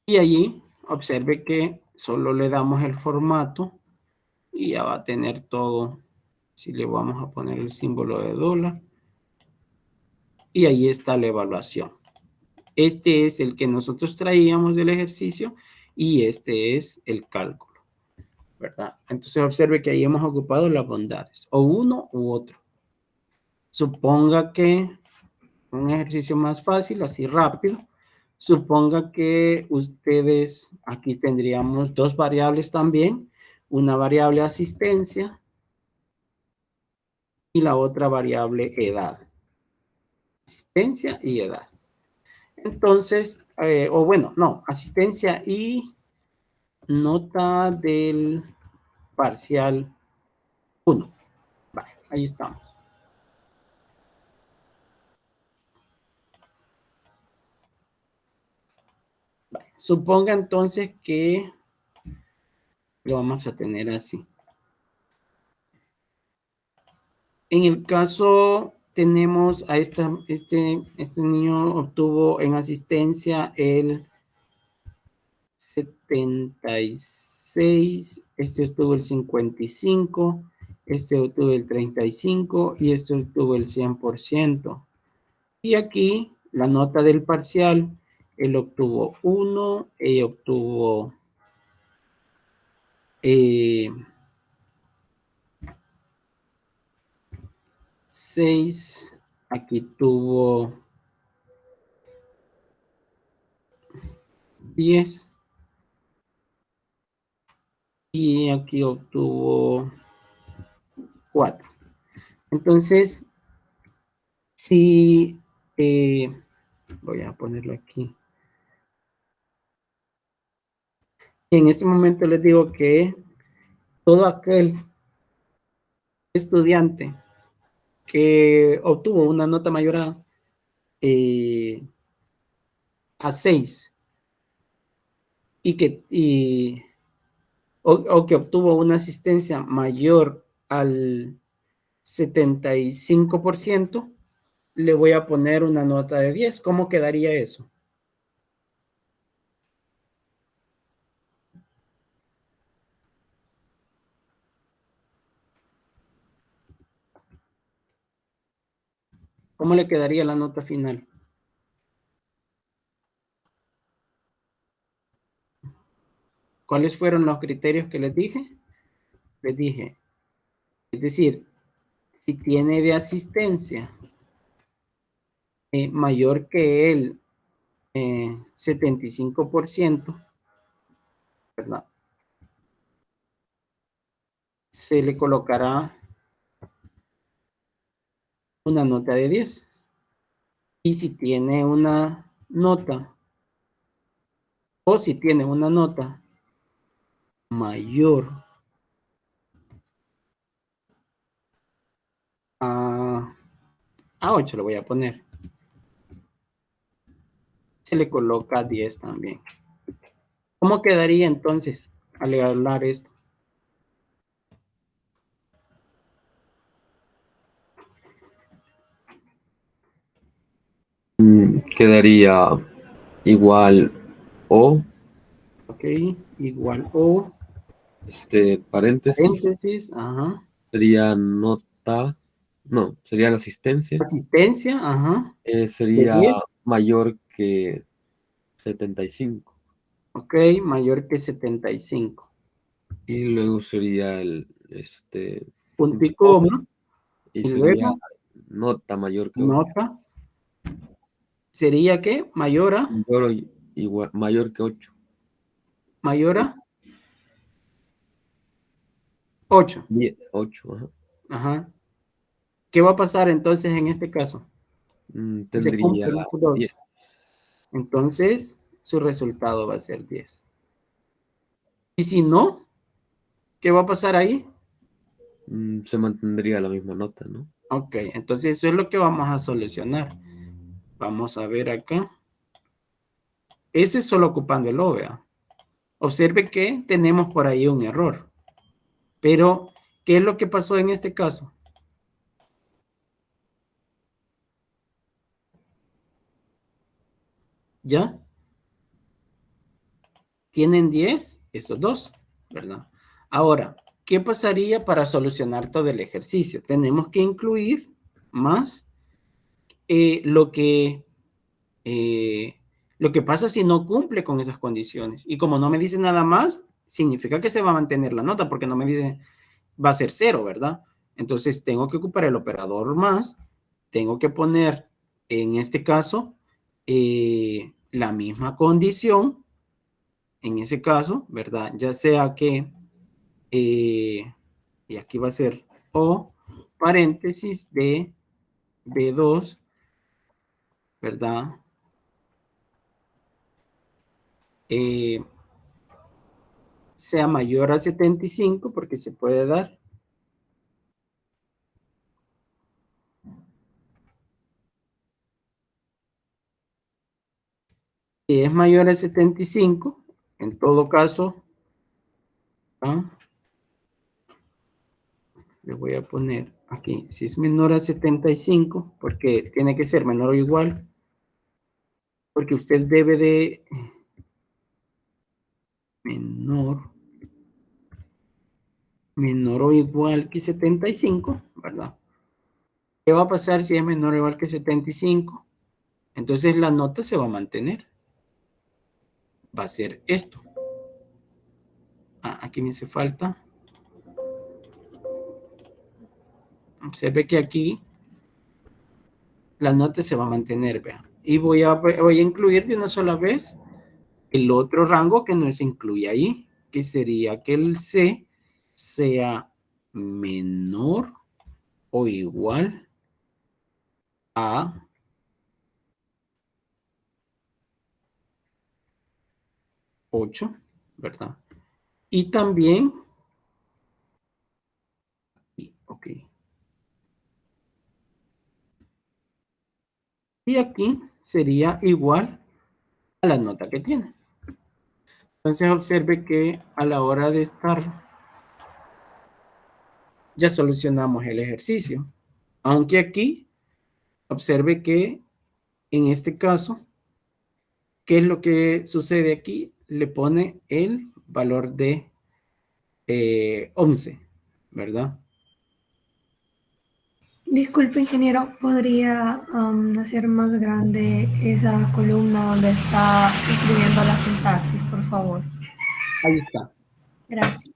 Y allí observe que solo le damos el formato y ya va a tener todo. Si le vamos a poner el símbolo de dólar. Y ahí está la evaluación. Este es el que nosotros traíamos del ejercicio y este es el cálculo, ¿verdad? Entonces observe que ahí hemos ocupado las bondades, o uno u otro. Suponga que un ejercicio más fácil, así rápido. Suponga que ustedes, aquí tendríamos dos variables también, una variable asistencia y la otra variable edad. Asistencia y edad. Entonces, o bueno, no, asistencia y nota del parcial 1. Vale, ahí estamos. Vale, suponga entonces que lo vamos a tener así. En el caso, tenemos a este niño obtuvo en asistencia el 76, este obtuvo el 55 este obtuvo el 35% y este obtuvo el 100%. Y aquí la nota del parcial, él obtuvo 1, ella obtuvo 6, aquí tuvo 10 y aquí obtuvo 4. Entonces, si voy a ponerlo aquí. En este momento les digo que todo aquel estudiante que obtuvo una nota mayor a 6 o que obtuvo una asistencia mayor al 75%, le voy a poner una nota de 10. ¿Cómo quedaría eso? ¿Cómo le quedaría la nota final? ¿Cuáles fueron los criterios que les dije? Les dije, es decir, si tiene de asistencia mayor que el 75%, ¿verdad? Se le colocará una nota de 10. Y si tiene una nota, o si tiene una nota mayor a 8, le voy a poner, se le coloca 10 también. ¿Cómo quedaría entonces al hablar esto? Quedaría igual o, Ok, igual o, paréntesis, paréntesis, ajá, sería nota, no, sería la asistencia, asistencia, ajá, de sería 10, mayor que 75. ok, mayor que 75. Y luego sería Punto y o, coma, y y sería luego nota mayor que 8. nota, ¿sería qué? Mayor que 8. Mayor a 8, 10, 8, ajá. ajá. ¿Qué va a pasar entonces en este caso? Se Tendría cumplen esos dos. 10. Entonces, su resultado va a ser 10. Y si no, ¿qué va a pasar ahí? Se mantendría la misma nota, ¿no? Ok, entonces eso es lo que vamos a solucionar. Vamos a ver acá. Ese es solo ocupando el OVA. Observe que tenemos por ahí un error. Pero, ¿qué es lo que pasó en este caso? ¿Ya? Tienen 10 estos dos, ¿verdad? Ahora, ¿qué pasaría para solucionar todo el ejercicio? Tenemos que incluir más eh, lo que lo que pasa si no cumple con esas condiciones. Y como no me dice nada más, significa que se va a mantener la nota, porque no me dice va a ser 0, ¿verdad? Entonces tengo que ocupar el operador más, tengo que poner en este caso la misma condición, en ese caso, ¿verdad? Ya sea que, y aquí va a ser o paréntesis de B2, ¿verdad? Sea mayor a 75, porque se puede dar. Si es mayor a 75, en todo caso, ¿ah? Le voy a poner aquí, si es menor a 75, porque tiene que ser menor o igual, porque usted debe de menor menor o igual que 75, ¿verdad? ¿Qué va a pasar si es menor o igual que 75? Entonces la nota se va a mantener. Va a ser esto. Aquí me hace falta. Observe que aquí la nota se va a mantener, vean. Y voy a incluir de una sola vez el otro rango que no se incluye ahí, que sería que el C sea menor o igual a 8, ¿verdad? Y también, ok. Y aquí sería igual a la nota que tiene. Entonces observe que a la hora de estar, ya solucionamos el ejercicio. Aunque aquí, observe que en este caso, ¿qué es lo que sucede aquí? Le pone el valor de 11, ¿verdad? Disculpe, ingeniero, ¿podría hacer más grande esa columna donde está escribiendo la sintaxis, por favor? Ahí está, Gracias.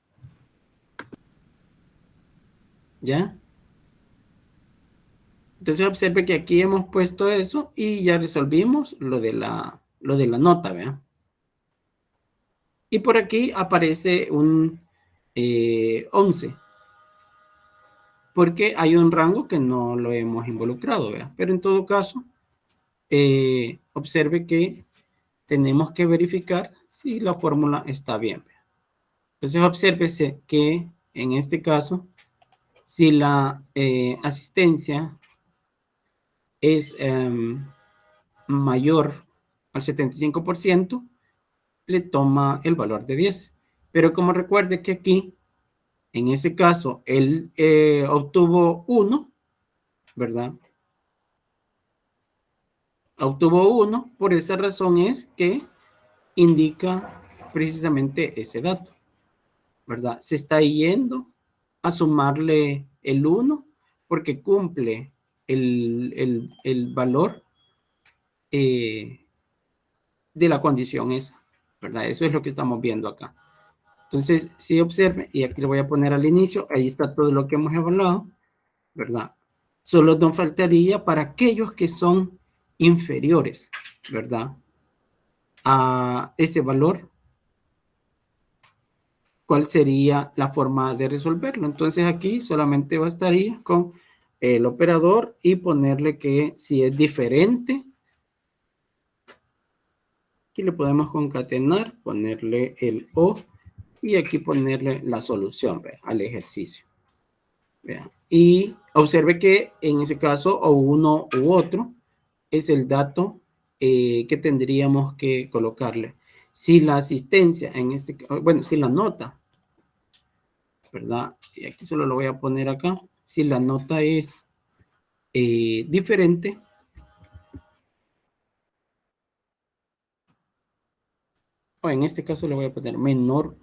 ¿ya? Entonces observe que aquí hemos puesto eso y ya resolvimos lo de la nota, ¿verdad? Y por aquí aparece un 11, porque hay un rango que no lo hemos involucrado, ¿verdad? Pero en todo caso, observe que tenemos que verificar si la fórmula está bien. Entonces, obsérvese que en este caso, si la asistencia es mayor al 75%, le toma el valor de 10. Pero como recuerde que aquí, en ese caso, él obtuvo 1, ¿verdad? Obtuvo 1, por esa razón es que indica precisamente ese dato, ¿verdad? Se está yendo a sumarle el 1 porque cumple el valor de la condición esa, ¿verdad? Eso es lo que estamos viendo acá. Entonces, si observe, y aquí lo voy a poner al inicio, ahí está todo lo que hemos evaluado, ¿verdad? Solo nos faltaría para aquellos que son inferiores, ¿verdad? A ese valor, ¿cuál sería la forma de resolverlo? Entonces aquí solamente bastaría con el operador y ponerle que si es diferente, aquí le podemos concatenar, ponerle el O y aquí ponerle la solución, ¿ve? Al ejercicio. ¿Ve? Y observe que en ese caso o uno u otro es el dato que tendríamos que colocarle. Si la asistencia en este, bueno, si la nota, ¿verdad? Y aquí solo lo voy a poner acá. Si la nota es diferente, o en este caso le voy a poner menor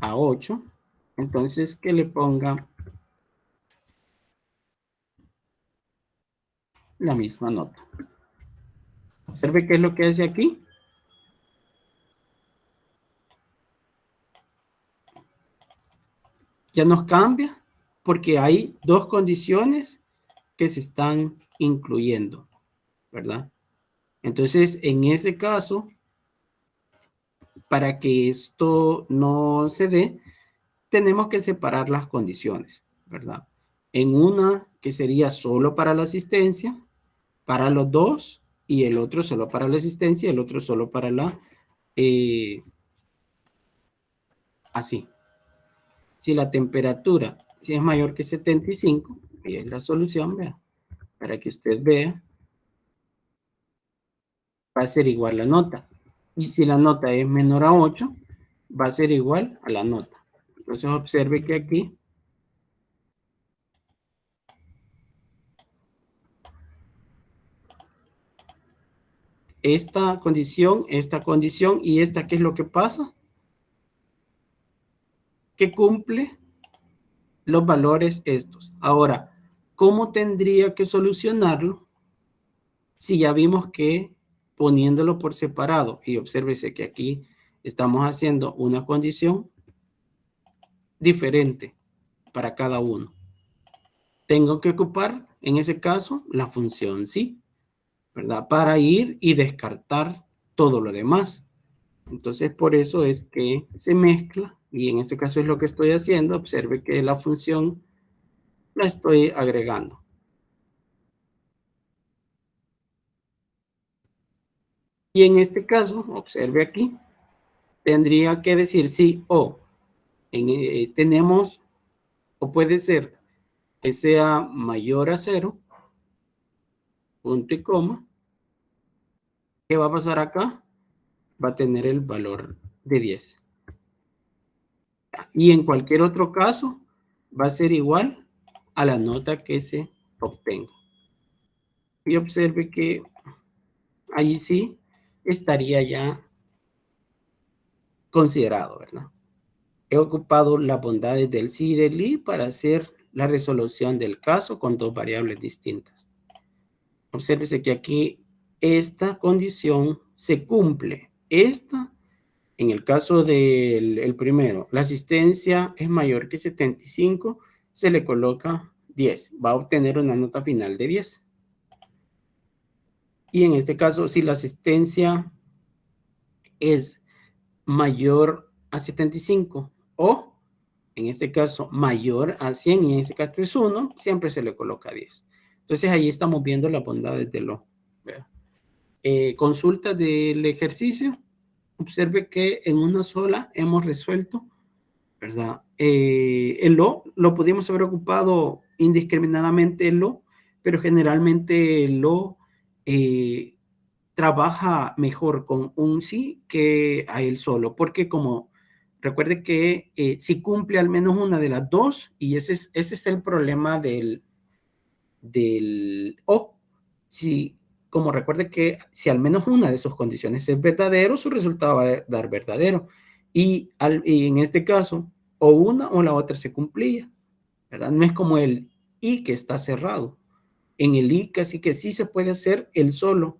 a 8, entonces que le ponga la misma nota. Observe qué es lo que hace aquí. Ya nos cambia porque hay dos condiciones que se están incluyendo, ¿verdad? Entonces, en ese caso, para que esto no se dé, tenemos que separar las condiciones, ¿verdad? En una que sería solo para la asistencia, para los dos, y el otro solo para la asistencia, y el otro solo para la, así. Si la temperatura, si es mayor que 75, y es la solución, vea, para que usted vea, va a ser igual la nota. Y si la nota es menor a 8, va a ser igual a la nota. Entonces observe que aquí esta condición y esta, ¿qué es lo que pasa? que cumple los valores estos. Ahora, ¿cómo tendría que solucionarlo? Si ya vimos que poniéndolo por separado, y obsérvese que aquí estamos haciendo una condición diferente para cada uno. Tengo que ocupar, en ese caso, la función sí, ¿verdad? Para ir y descartar todo lo demás. Entonces, por eso es que se mezcla, y en este caso es lo que estoy haciendo. Observe que la función la estoy agregando. Y en este caso, observe aquí, tendría que decir sí o. Tenemos, o puede ser que sea mayor a 0, punto y coma. ¿Qué va a pasar acá? Va a tener el valor de 10. Y en cualquier otro caso, va a ser igual a la nota que se obtenga. Y observe que ahí sí estaría ya considerado, ¿verdad? He ocupado las bondades del sí y del i para hacer la resolución del caso con dos variables distintas. Obsérvese que aquí esta condición se cumple. Esta, en el caso del primero, la asistencia es mayor que 75, se le coloca 10. Va a obtener una nota final de 10. Y en este caso, si la asistencia es mayor a 75 o, en este caso, mayor a 100, y en este caso es 1, siempre se le coloca 10. Entonces, ahí estamos viendo las bondades de lo. Consulta del ejercicio. Observe que en una sola hemos resuelto, ¿verdad? El lo pudimos haber ocupado indiscriminadamente el lo, pero generalmente el lo trabaja mejor con un sí que a él solo, porque como recuerde que si cumple al menos una de las dos, y ese es el problema del o. Si, como recuerde que si al menos una de sus condiciones es verdadero, su resultado va a dar verdadero. Y en este caso, o una o la otra se cumplía, ¿verdad? No es como el y que está cerrado. En el y casi que sí se puede hacer el solo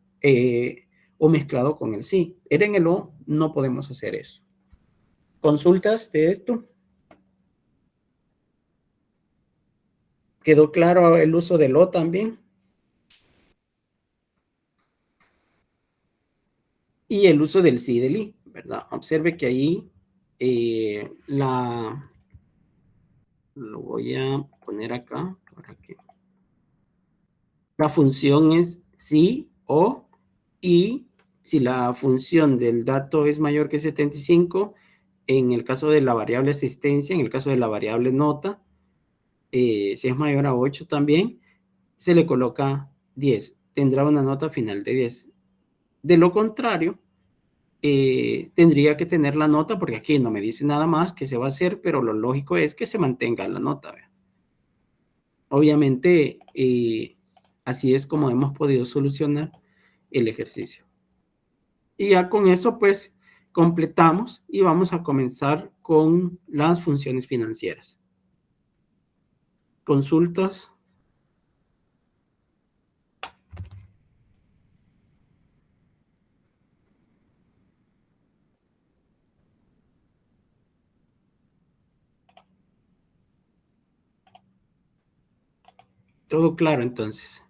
o mezclado con el sí. Pero en el o no podemos hacer eso. ¿Consultas de esto? ¿Quedó claro el uso del o también? Y el uso del sí y del i, ¿verdad? Observe que ahí lo voy a poner acá para que la función es sí o, y si la función del dato es mayor que 75, en el caso de la variable asistencia, en el caso de la variable nota, si es mayor a 8 también, se le coloca 10. Tendrá una nota final de 10. De lo contrario, tendría que tener la nota, porque aquí no me dice nada más que se va a hacer, pero lo lógico es que se mantenga la nota. ¿Ve? Obviamente, así es como hemos podido solucionar el ejercicio. Y ya con eso, pues, completamos y vamos a comenzar con las funciones financieras. Consultas. Todo claro, entonces.